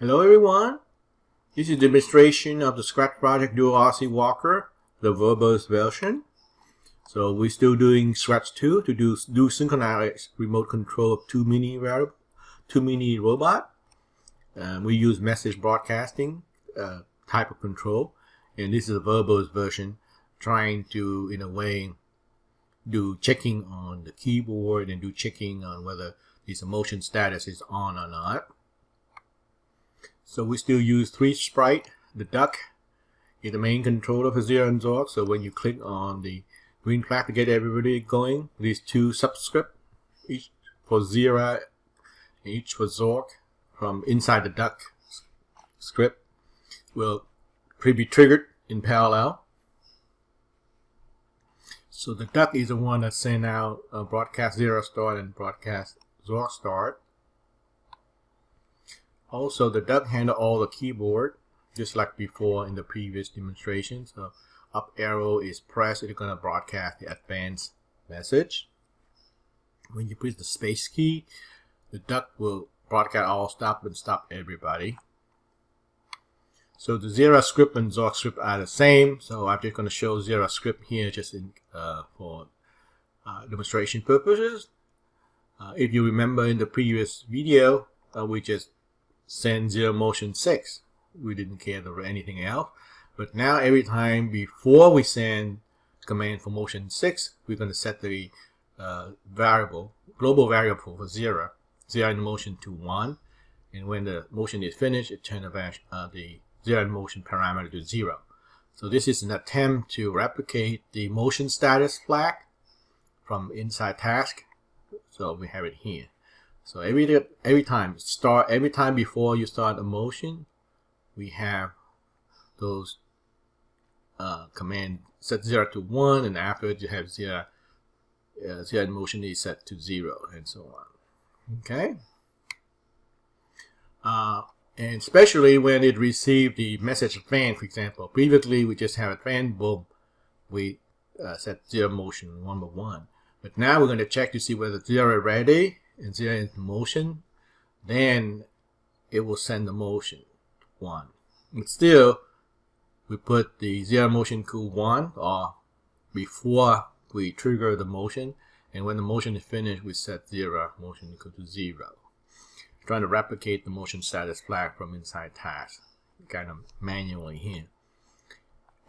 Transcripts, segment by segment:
Hello everyone, this is a demonstration of the Scratch Project Dual RC Walker, the verbose version. So we're still doing Scratch 2 to do synchronize remote control of two mini robot. We use message broadcasting type of control, and this is a verbose version, trying to, in a way, do checking on the keyboard and do checking on whether this motion status is on or not. So we still use 3 sprite. The duck is the main controller for Zira and Zork. So when you click on the green flag to get everybody going, these 2 subscript, each for Zira and each for Zork, from inside the duck script, will be triggered in parallel. So the duck is the one that send out broadcast Zira start and broadcast Zork start. Also, the duck handle all the keyboard, just like before in the previous demonstration. So up arrow is pressed, it's going to broadcast the advanced message. When you press the space key, the duck will broadcast all stop and stop everybody. So the Zira script and Zork script are the same. So I'm just going to show Zira script here just for demonstration purposes. If you remember in the previous video, we just send Zira motion 6. We didn't care for anything else. But now every time before we send command for motion 6, we're going to set the global variable for Zira in motion to 1. And when the motion is finished, it turns the Zira in motion parameter to 0. So this is an attempt to replicate the motion status flag from inside task. So we have it here. So every time before you start a motion, we have those command set 0 to 1, and afterwards you have Zira in motion is set to 0, and so on. Okay. And especially when it received the message advance, for example. Previously we just have advance, boom, we set Zira motion 1 by 1. But now we're going to check to see whether Zira ready and Zira in motion, then it will send the motion 1. But still, we put the Zira motion to 1 or before we trigger the motion, and when the motion is finished, we set Zira motion equal to 0. Trying to replicate the motion status flag from inside task, kind of manually here.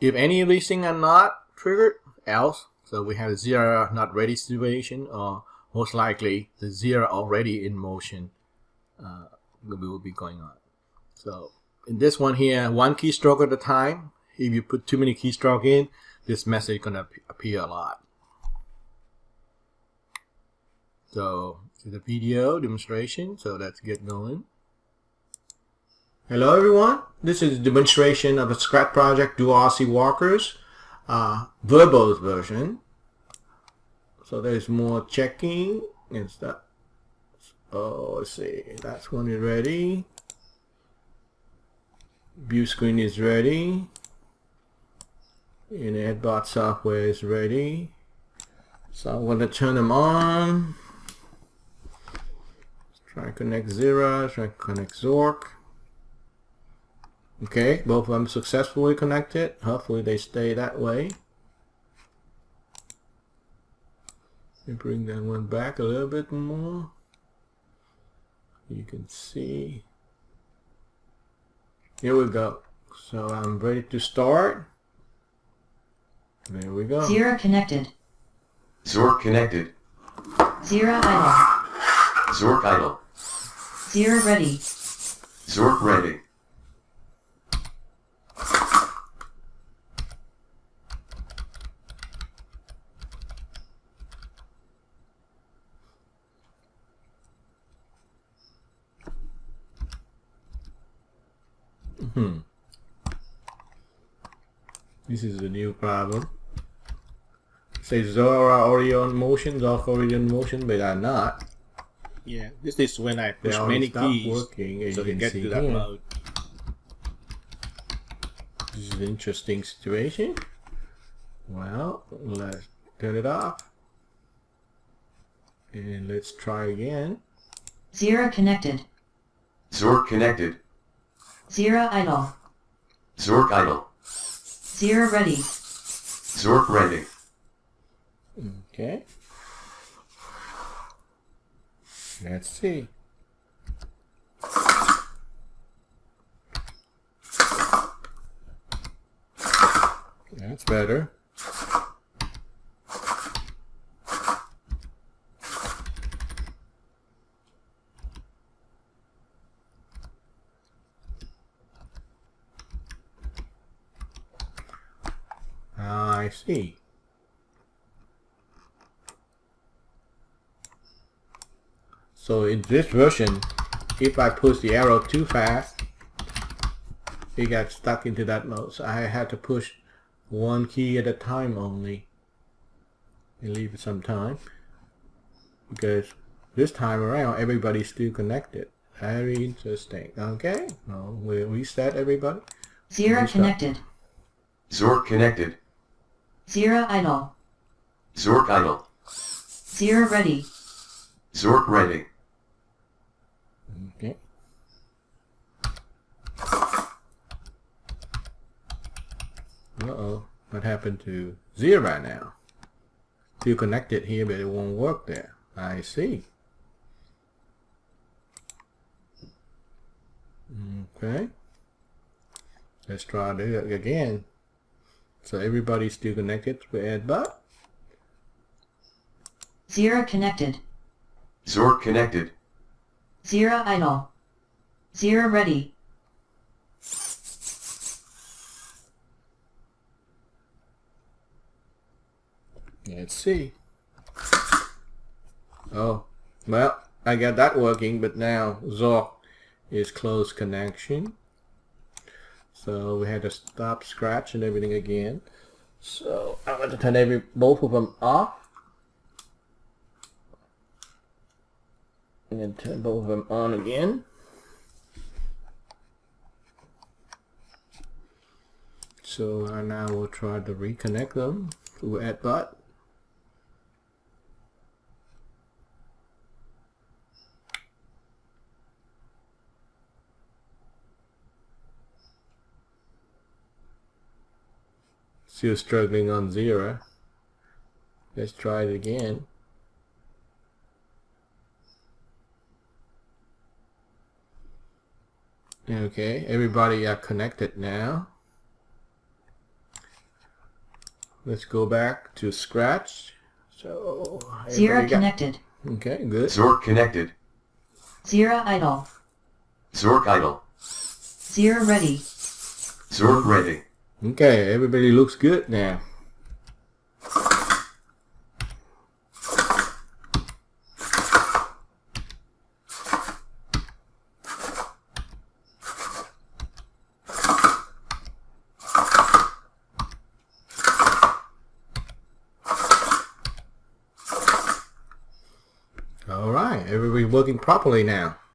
If any of these things are not triggered, else, so we have a Zira not ready situation, or most likely the Zira already in motion will be going on. So in this one here, 1 keystroke at a time. If you put too many keystrokes in, this message is going to appear a lot. So the video demonstration, so let's get going. Hello everyone, this is a demonstration of the Scratch Project Dual RC Walkers verbose version. So there's more checking and stuff. Oh, let's see, that's one is ready. View screen is ready. And the EDBOT software is ready. So I'm going to turn them on. Try to connect Zira, try to connect Zork. Okay, both of them successfully connected. Hopefully they stay that way. And bring that one back a little bit more. You can see. Here we go. So I'm ready to start. There we go. Zira connected. Zork connected. Zira idle. Zork idle. Zira ready. Zork ready. This is the new problem. It says Zora already on motion, Zork already on motion, but they're not. Yeah, this is when I push many keys working, so you get to that mode. This is an interesting situation. Well, let's turn it off. And let's try again. Zira connected. Zork connected. Zira idle. Zork idle. Zira ready. Zork ready. Okay. Let's see. That's better. I see. So in this version, if I push the arrow too fast, it got stuck into that mode. So I had to push one key at a time only. And leave it some time. Because this time around, everybody's still connected. Very interesting. Okay, well, we'll reset everybody. Zira Restart. connected. Zork connected. Zira idle. Zork idle. Zira ready. Zork ready. Okay. Uh-oh. What happened to Zira now? Still connected here, but it won't work there. I see. Okay. Let's try it again. So everybody's still connected to EDBOT. Zira connected. Zork connected. Zira idle. Zira ready. Let's see. Oh, well, I got that working, but now Zork is closed connection. So we had to stop scratch and everything again. So I'm going to turn both of them off. And turn both of them on again. So now we'll try to reconnect them to EDBOT. Still struggling on Zira. Let's try it again. Okay, everybody are connected now. Let's go back to scratch. So Zira connected. Okay, good. Zork connected. Zira idle. Zork idle. Zira ready. Zork ready. Okay, everybody looks good now. All right, everybody working properly now.